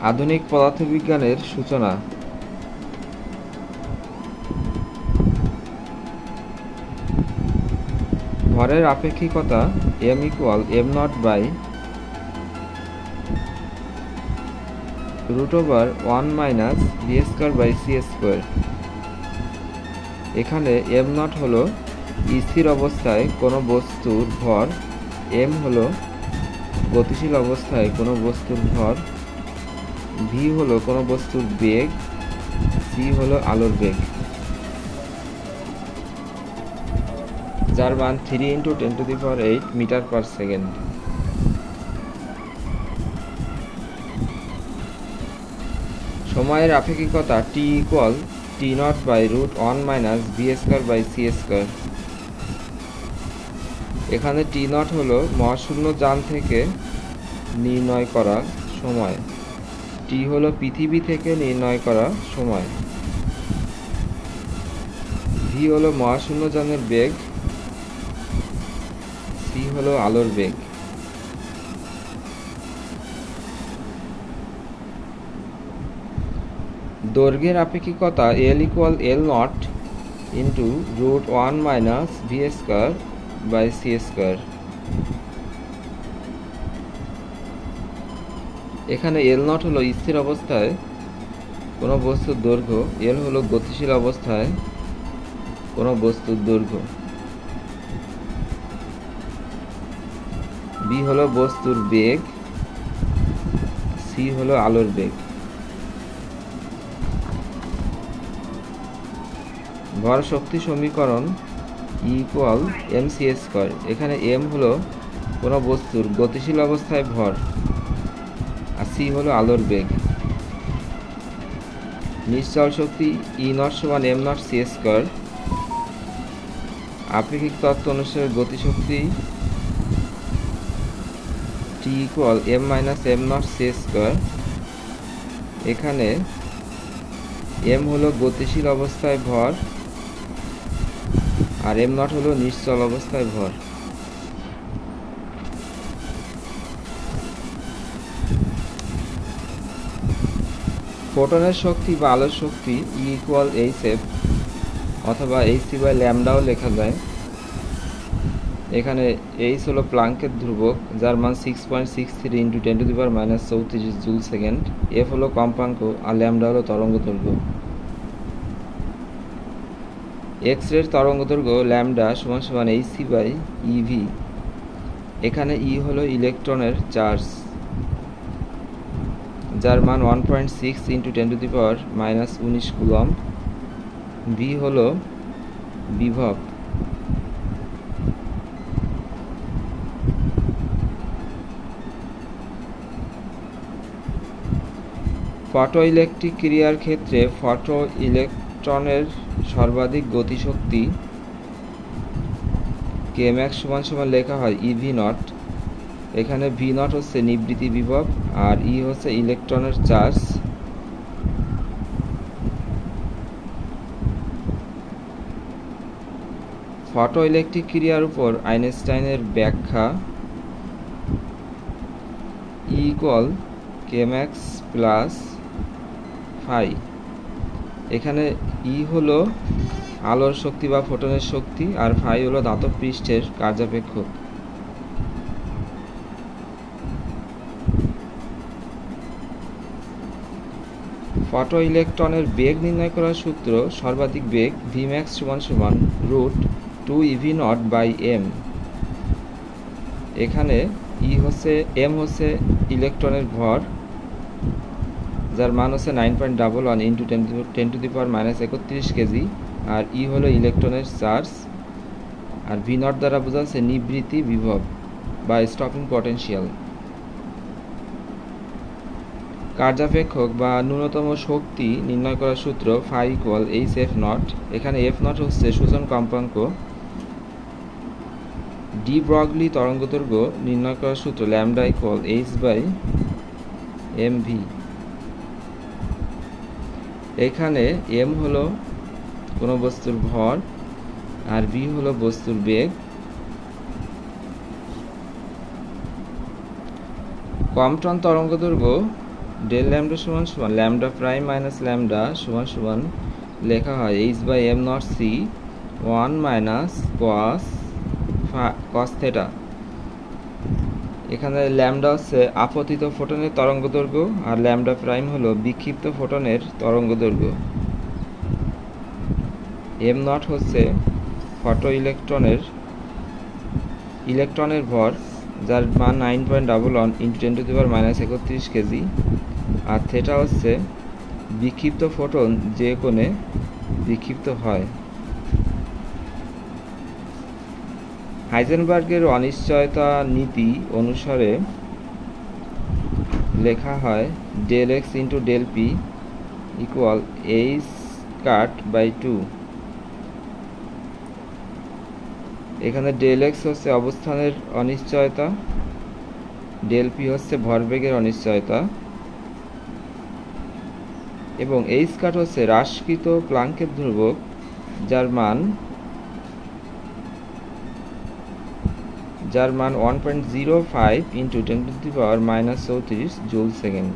আধুনিক পদার্থবিজ্ঞানের সূচনা। ভরের আপেক্ষিকতা m = m0/√1 - v²/c²। এখানে m0 হলো স্থির অবস্থায় কোনো বস্তুর ভর, m হলো গতিশীল অবস্থায় কোনো বস্তুর ভর, v হলো কোনো বস্তুর বেগ, c হলো আলোর বেগ, যার মান 3 × 10⁸ মিটার/সেকেন্ড। সময়ের আপেক্ষিকতা t = t0/√1 - v²/c²। এখানে t0 হলো মহাশূন্য যান থেকে নির্ণয় করা সময়, t হলো পৃথিবী থেকে নির্ণয় করা সময়, v হলো মহাশূন্য যানের বেগ, c হলো আলোর বেগ। দৈর্ঘ্যের আপেক্ষিকতা L = L0 × √1 - v²/c²। এখানে L0 হলো স্থির অবস্থায় কোনো বস্তুর দৈর্ঘ্য, L হলো গতিশীল অবস্থায় কোনো বস্তুর দৈর্ঘ্য, v হলো বস্তুর বেগ, c হলো আলোর বেগ। ভর শক্তি সমীকরণ E = mc²। এখানে m হলো কোনো বস্তুর গতিশীল অবস্থায় ভর, আর c হলো আলোর বেগ। নিশ্চল শক্তি E0 = m0c²। আপেক্ষিক তত্ত্ব অনুসারে গতিশক্তি T = m - m0c²। এখানে m হলো গতিশীল অবস্থায় ভর, আর m0 হলো নিশ্চল অবস্থায় ভর। ফোটনের শক্তি বা আলোর শক্তি E = hf অথবা hc/λ লেখা যায়। এখানে h হলো প্লাঙ্কের ধ্রুবক, যার মান 6.63 × 10⁻³ জুল/সেকেন্ড। f হলো কম্পাঙ্ক, আর λ হলো তরঙ্গদৈর্ঘ্য। এক্স-রের তরঙ্গদৈর্ঘ্য λ = hc/ev। এখানে e হলো ইলেকট্রনের চার্জ, যার মান 1.6 × 10⁻⁻19 কুলম্ব। v হলো বিভব। ফটোইলেকট্রিক ক্রিয়ার ক্ষেত্রে ফটো ইলেকট্রনের সর্বাধিক গতিশক্তি kmax = লেখা হয় ev0। এখানে v0 হচ্ছে নিবৃত্তি বিভব, আর e হচ্ছে ইলেকট্রনের চার্জ। ফটো ইলেকট্রিক ক্রিয়ার উপর আইনস্টাইনের ব্যাখ্যা E = kmax + phi। এখানে E হলো আলোর শক্তি বা ফোটনের শক্তি, আর phi হলো ধাতব পৃষ্ঠের কার্যাপেক্ষক। ফটো ইলেকট্রনের বেগ নির্ণয় করার সূত্র সর্বাধিক বেগ Vmax = √2ev0/m। এখানে m হচ্ছে ইলেকট্রনের ভর, যার মান হচ্ছে 9.11 × 10⁻³ কেজি, আর e হলো ইলেকট্রনের চার্জ, আর v0 দ্বারা বোঝা যাচ্ছে নিবৃত্তি বিভব বা স্টপিং পটেনশিয়াল। কার্যাপেক্ষক বা ন্যূনতম শক্তি নির্ণয় করার সূত্র phi = hf0। এখানে f0 হচ্ছে সূচন কম্পাঙ্ক। ডি ব্রগলি তরঙ্গদৈর্ঘ্য নির্ণয় করার সূত্র λ = h/mv। এখানে m হলো কোনো বস্তুর ভর, আর v হলো বস্তুর বেগ। কম্পটন তরঙ্গদৈর্ঘ্য ডেল ল্যামডা সমান সমান ল্যামডা প্রাইম মাইনাস ল্যামডা সমান সমান লেখা হয় H by M nought C 1 minus cos theta. এখানে ল্যামডা হচ্ছে আপতিত ফোটনের তরঙ্গদৈর্ঘ্য আর ল্যামডা প্রাইম হলো বিক্ষিপ্ত ফোটনের তরঙ্গদৈর্ঘ্য। এম নট হচ্ছে ফটো ইলেকট্রনের ভর, যার মান 9.11 ইন্টু 10⁻³ কেজি, আর থেটা হচ্ছে বিক্ষিপ্ত ফোটন যে কোণে বিক্ষিপ্ত হয়। হাইজেনবার্গের অনিশ্চয়তা নীতি অনুসারে লেখা হয় del X into del P equal H cut by 2। এখানে ডেল এক্স হচ্ছে অবস্থানের অনিশ্চয়তা, ডেল পি হচ্ছে ভরবেগের অনিশ্চয়তা, এবং এইচ কাট হচ্ছে হ্রাসকৃত প্লাঙ্কের ধ্রুবক, যার মান 1.05 ইন্টু 10⁻³ জুল সেকেন্ড।